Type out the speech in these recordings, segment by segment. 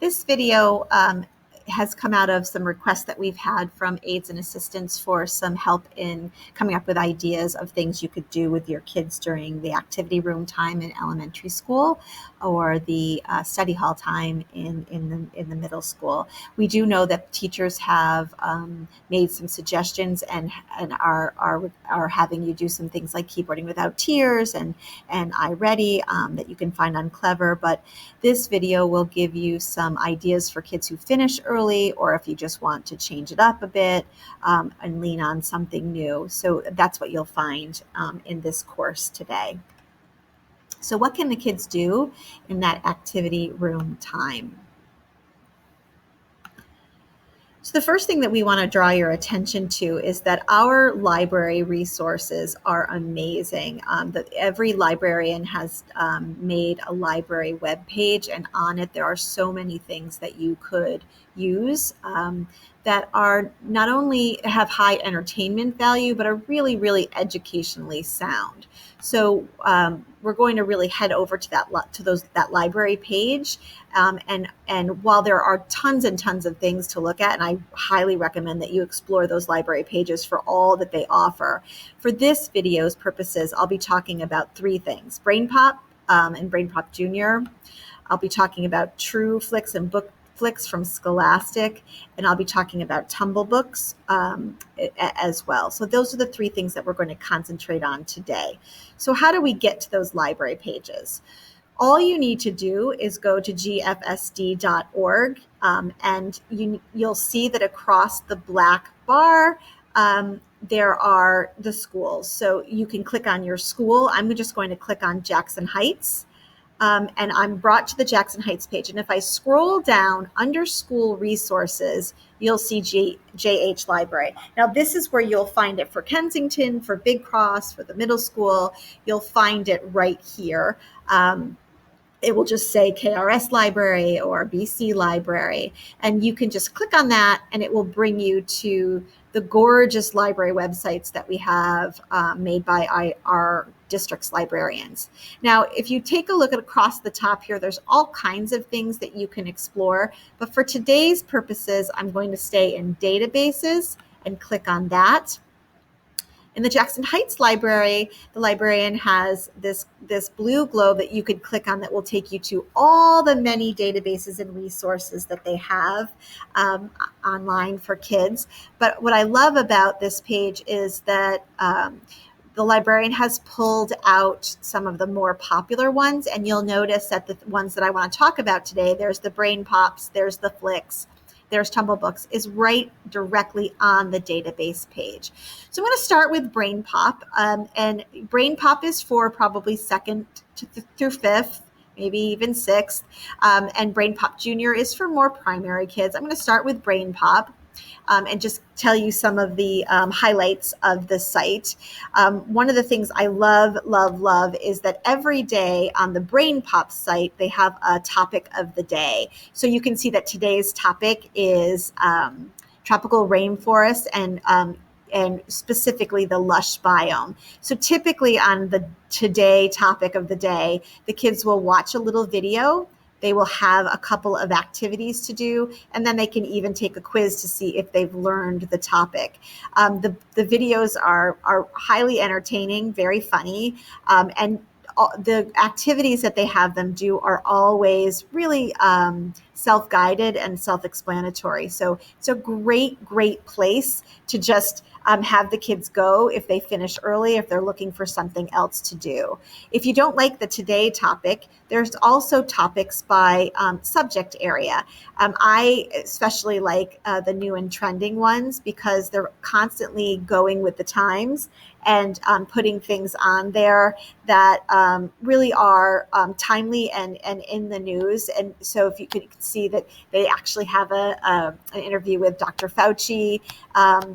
This video has come out of some requests that we've had from aides and assistants for some help in coming up with ideas of things you could do with your kids during the activity room time in elementary school or the study hall time in the middle school. We do know that teachers have made some suggestions and are having you do some things like keyboarding without tears and iReady that you can find on Clever. But this video will give you some ideas for kids who finish early, or if you just want to change it up a bit and lean on something new. So that's what you'll find in this course today. So what can the kids do in that activity room time? So the first thing that we want to draw your attention to is that our library resources are amazing. Every librarian has made a library webpage, and on it there are so many things that you could use that are not only have high entertainment value, but are really, really educationally sound. So we're going to really head over to that library page, and while there are tons and tons of things to look at, and I highly recommend that you explore those library pages for all that they offer. For this video's purposes, I'll be talking about three things: Brainpop and Brainpop Jr. I'll be talking about Trueflix and Bookflix from Scholastic, and I'll be talking about Tumble Books as well. So those are the three things that we're going to concentrate on today. So how do we get to those library pages? All you need to do is go to gfsd.org, and you'll see that across the black bar, there are the schools. So you can click on your school. I'm just going to click on Jackson Heights. And I'm brought to the Jackson Heights page. And if I scroll down under school resources, you'll see JH Library. Now, this is where you'll find it for Kensington, for Big Cross, for the middle school. You'll find it right here. It will just say KRS Library or BC Library. And you can just click on that and it will bring you to the gorgeous library websites that we have made by our district's librarians. Now, if you take a look at across the top here, there's all kinds of things that you can explore. But for today's purposes, I'm going to stay in databases and click on that. In the Jackson Heights Library, the librarian has this blue globe that you could click on that will take you to all the many databases and resources that they have online for kids. But what I love about this page is that the librarian has pulled out some of the more popular ones, and you'll notice that the ones that I want to talk about today, there's the Brain Pops, there's the Flicks, there's Tumble Books, is right directly on the database page. So I'm going to start with Brainpop, and Brainpop is for probably second through fifth, maybe even sixth, and Brainpop Jr is for more primary kids. I'm going to start with Brainpop. And just tell you some of the highlights of the site. One of the things I love is that every day on the Brainpop site, they have a topic of the day. So you can see that today's topic is tropical rainforest and specifically the lush biome. So typically on the today topic of the day, the kids will watch a little video. They will have a couple of activities to do, and then they can even take a quiz to see if they've learned the topic. The videos are highly entertaining, very funny, and the activities that they have them do are always really self-guided and self-explanatory. So it's a great place to just have the kids go if they finish early, if they're looking for something else to do. If you don't like the today topic, there's also topics by subject area. I especially like the new and trending ones because they're constantly going with the times and putting things on there that really are timely and in the news. And so if you could see that they actually have an interview with Dr. Fauci,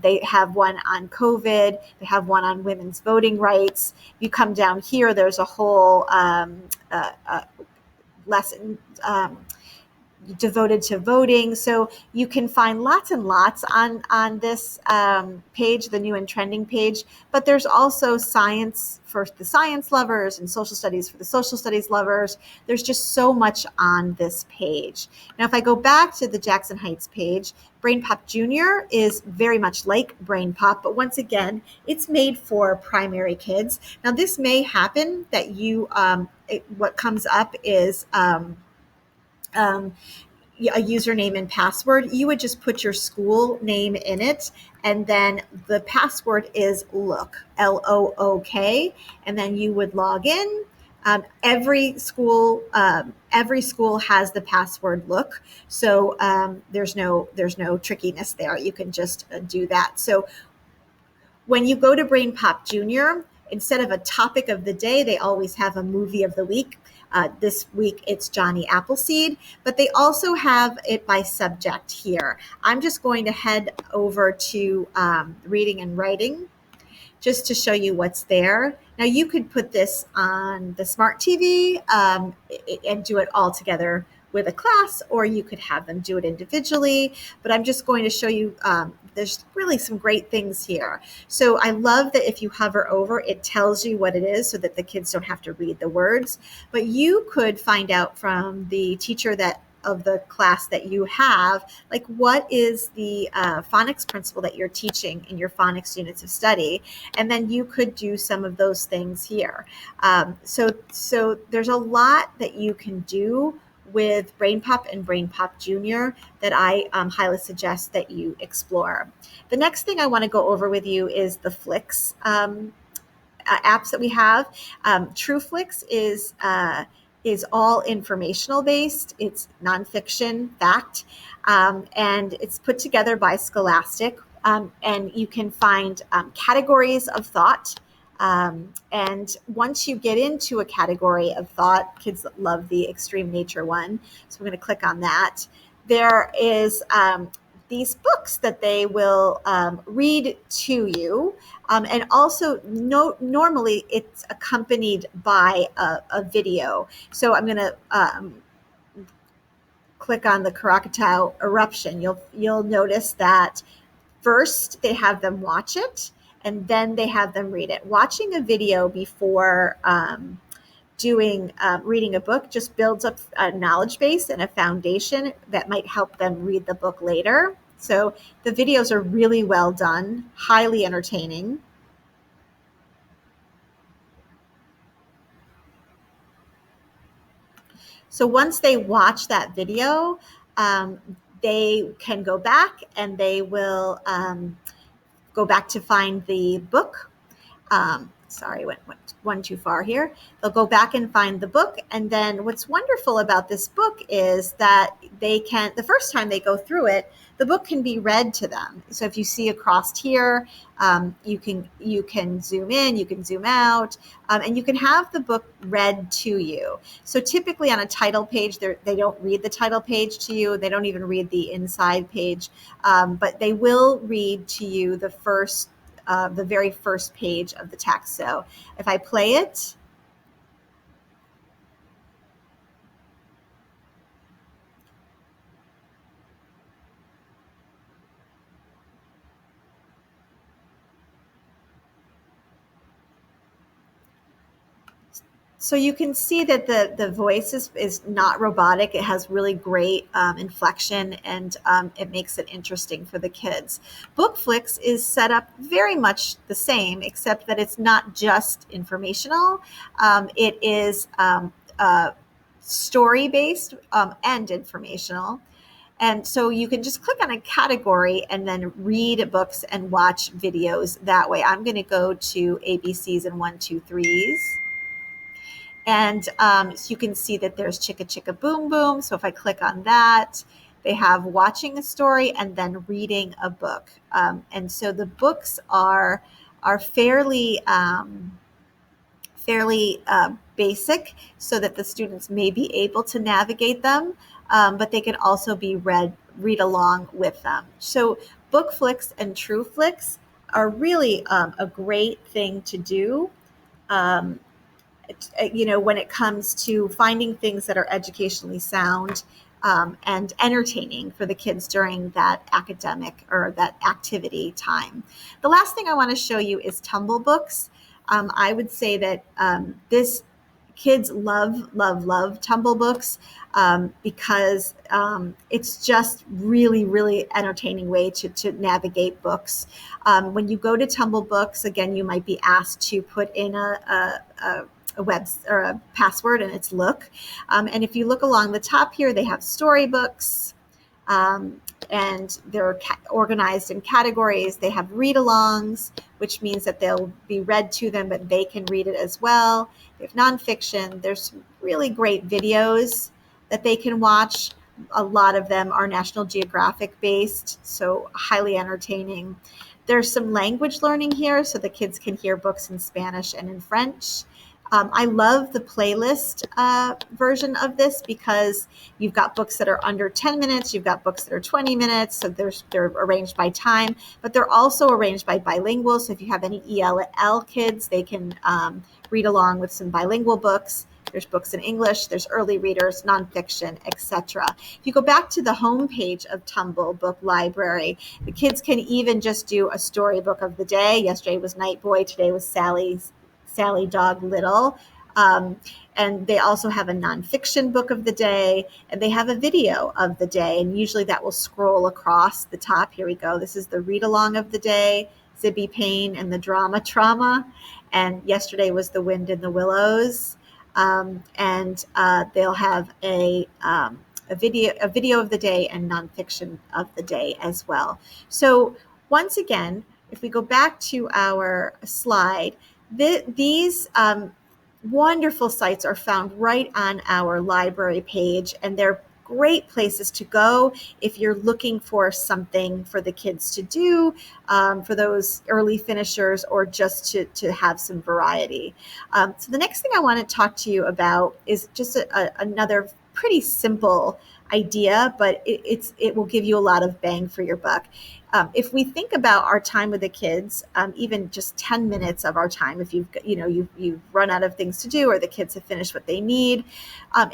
they have one on COVID, they have one on women's voting rights. You come down here, there's a whole lesson devoted to voting. So you can find lots and lots on this page, the new and trending page. But there's also science for the science lovers and social studies for the social studies lovers. There's just so much on this page. Now, if I go back to the Jackson Heights page, Brainpop Jr is very much like Brainpop, but once again, it's made for primary kids. Now, this may happen that what comes up is um, a username and password. You would just put your school name in it, and then the password is look, LOOK, and then you would log in. Every school has the password look, so there's no trickiness there. You can just do that. So when you go to Brainpop Jr., instead of a topic of the day, they always have a movie of the week. This week it's Johnny Appleseed, but they also have it by subject here. I'm just going to head over to reading and writing just to show you what's there. Now you could put this on the smart TV and do it all together with a class, or you could have them do it individually. But I'm just going to show you, there's really some great things here. So I love that if you hover over, it tells you what it is so that the kids don't have to read the words. But you could find out from the teacher of the class that you have, like what is the phonics principle that you're teaching in your phonics units of study, and then you could do some of those things here. So there's a lot that you can do with Brainpop and Brainpop Jr that I highly suggest that you explore. The next thing I want to go over with you is the Flix apps that we have. Trueflix is all informational based. It's nonfiction, fact, and it's put together by Scholastic. And you can find categories of thought. And once you get into a category of thought, kids love the extreme nature one. So we're going to click on that. There is these books that they will read to you. And also normally it's accompanied by a video. So I'm going to click on the crocodile eruption. You'll notice that first they have them watch it, and then they have them read it. Watching a video before reading a book just builds up a knowledge base and a foundation that might help them read the book later. So the videos are really well done, highly entertaining. So once they watch that video, they can go back and they will go back to find the book. Sorry, went one too far here. They'll go back and find the book. And then what's wonderful about this book is that the first time they go through it, the book can be read to them. So if you see across here, you can zoom in, you can zoom out, and you can have the book read to you. So typically on a title page, they don't read the title page to you. They don't even read the inside page, but they will read to you the very first page of the text. So if I play it, so you can see that the voice is not robotic. It has really great inflection, and it makes it interesting for the kids. Bookflix is set up very much the same, except that it's not just informational. It is story-based and informational. And so you can just click on a category and then read books and watch videos that way. I'm going to go to ABCs and 1, 2, 3s. And so you can see that there's Chicka Chicka Boom Boom. So if I click on that, they have watching a story and then reading a book. And so the books are fairly basic, so that the students may be able to navigate them, but they can also be read along with them. So Bookflix and Trueflix are really a great thing to do. When it comes to finding things that are educationally sound and entertaining for the kids during that academic or that activity time. The last thing I want to show you is Tumble Books. I would say that this kids love Tumble Books because it's just really entertaining way to navigate books. When you go to Tumble Books, again, you might be asked to put in a web or a password, and it's look. And if you look along the top here, they have storybooks, and they're organized in categories. They have read-alongs, which means that they'll be read to them, but they can read it as well. They have nonfiction. There's really great videos that they can watch. A lot of them are National Geographic based, so highly entertaining. There's some language learning here, so the kids can hear books in Spanish and in French. I love the playlist version of this because you've got books that are under 10 minutes, you've got books that are 20 minutes, so they're arranged by time, but they're also arranged by bilingual. So if you have any ELL kids, they can read along with some bilingual books. There's books in English, there's early readers, nonfiction, etc. If you go back to the home page of Tumble Book Library, the kids can even just do a storybook of the day. Yesterday was Night Boy, today was Sally Dog Little. And they also have a nonfiction book of the day, and they have a video of the day. And usually that will scroll across the top. Here we go. This is the read along of the day, Zibby Payne and the Drama Trauma. And yesterday was The Wind in the Willows. And they'll have a video of the day and nonfiction of the day as well. So once again, if we go back to our slide, these wonderful sites are found right on our library page, and they're great places to go if you're looking for something for the kids to do, for those early finishers, or just to have some variety. So the next thing I want to talk to you about is just another pretty simple idea, but it will give you a lot of bang for your buck. If we think about our time with the kids, even just 10 minutes of our time, if you've run out of things to do or the kids have finished what they need,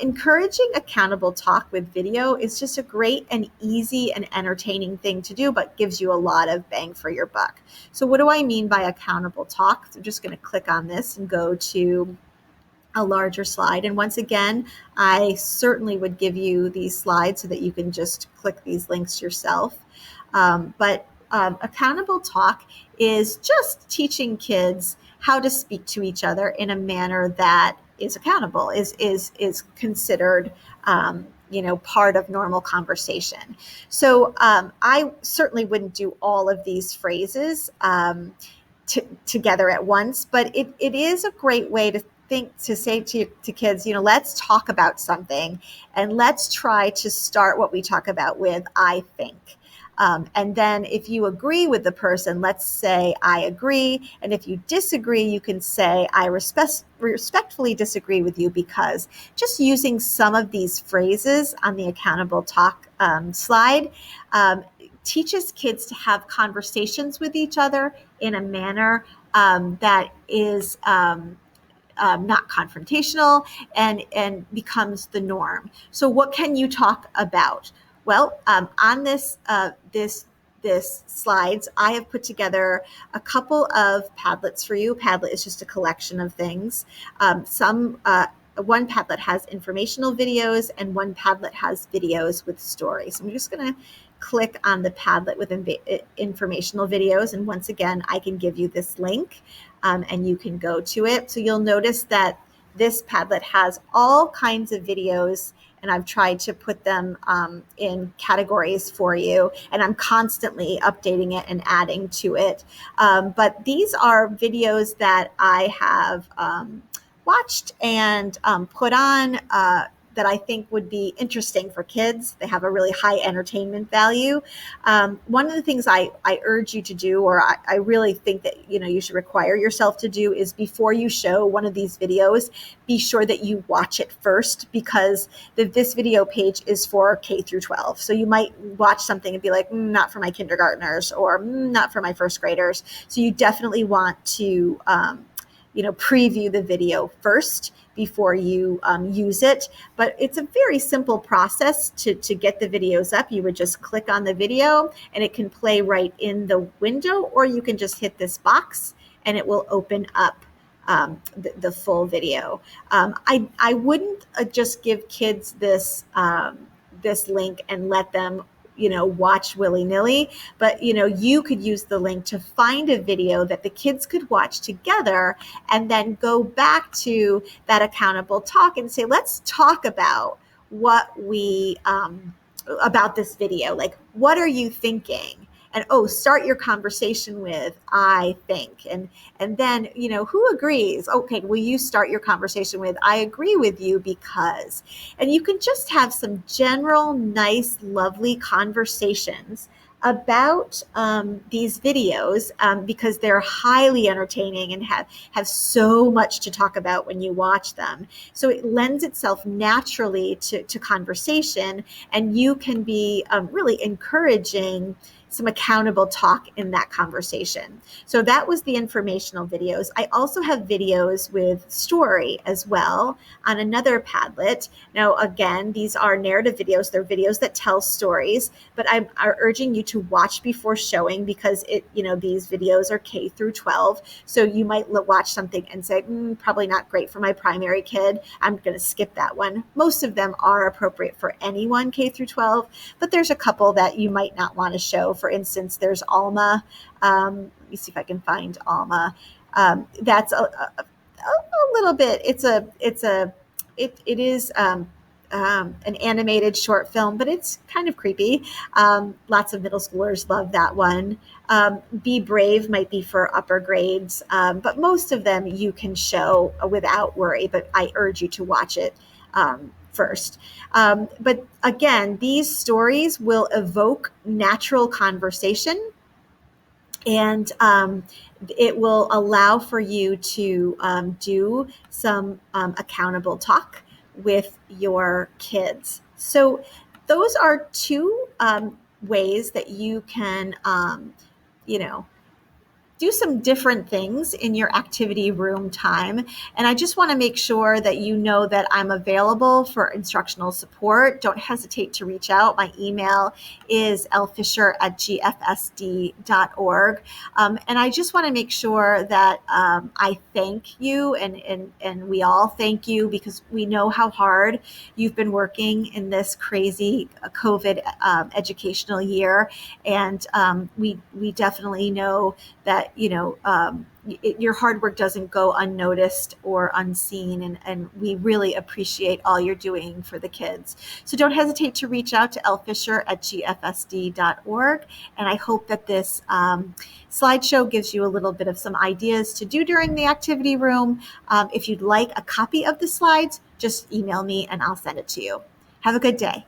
encouraging accountable talk with video is just a great and easy and entertaining thing to do, but gives you a lot of bang for your buck. So what do I mean by accountable talk? So I'm just going to click on this and go to a larger slide. And once again, I certainly would give you these slides so that you can just click these links yourself. But accountable talk is just teaching kids how to speak to each other in a manner that is accountable, is considered part of normal conversation. So I certainly wouldn't do all of these phrases together at once, but it is a great way to say to kids, let's talk about something, and let's try to start what we talk about with "I think." And then if you agree with the person, let's say "I agree." And if you disagree, you can say "I respectfully disagree with you because." Just using some of these phrases on the accountable talk slide teaches kids to have conversations with each other in a manner that is not confrontational and becomes the norm. So what can you talk about? Well, on this slides, I have put together a couple of Padlets for you. Padlet is just a collection of things. One Padlet has informational videos, and one Padlet has videos with stories. I'm just going to click on the Padlet with informational videos, and once again, I can give you this link, and you can go to it. So you'll notice that this Padlet has all kinds of videos, and I've tried to put them in categories for you, and I'm constantly updating it and adding to it. But these are videos that I have watched and put on that I think would be interesting for kids. They have a really high entertainment value. One of the things I urge you to do, or I really think that you should require yourself to do, is before you show one of these videos, be sure that you watch it first, because this video page is for K through 12. So you might watch something and be like, not for my kindergartners, or not for my first graders. So you definitely want to preview the video first before you use it. But it's a very simple process to get the videos up. You would just click on the video and it can play right in the window, or you can just hit this box and it will open up the full video. I wouldn't just give kids this link and let them watch willy-nilly, but you could use the link to find a video that the kids could watch together and then go back to that accountable talk and say, let's talk about what we about this video. Like, what are you thinking? And start your conversation with I think, and then who agrees? Okay, will you start your conversation with I agree with you because, and you can just have some general, nice, lovely conversations about these videos because they're highly entertaining and have so much to talk about when you watch them. So it lends itself naturally to conversation, and you can be really encouraging some accountable talk in that conversation. So that was the informational videos. I also have videos with story as well on another Padlet. Now, again, these are narrative videos. They're videos that tell stories, but I'm urging you to watch before showing because these videos are K through 12. So you might watch something and say, probably not great for my primary kid. I'm going to skip that one. Most of them are appropriate for anyone K through 12, but there's a couple that you might not want to show. For instance, there's Alma. Let me see if I can find Alma. That's a little bit. It is an animated short film, but it's kind of creepy. Lots of middle schoolers love that one. Be Brave might be for upper grades, but most of them you can show without worry. But I urge you to watch it first. But again, these stories will evoke natural conversation, and it will allow for you to do some accountable talk with your kids. So those are two ways that you can, do some different things in your activity room time. And I just want to make sure that you know that I'm available for instructional support. Don't hesitate to reach out. My email is lfisher@gfsd.org. And I just want to make sure that I thank you and we all thank you because we know how hard you've been working in this crazy COVID educational year. And we definitely know that your hard work doesn't go unnoticed or unseen, and we really appreciate all you're doing for the kids. So don't hesitate to reach out to lfisher@gfsd.org, and I hope that this slideshow gives you a little bit of some ideas to do during the activity room. If you'd like a copy of the slides, just email me and I'll send it to you. Have a good day.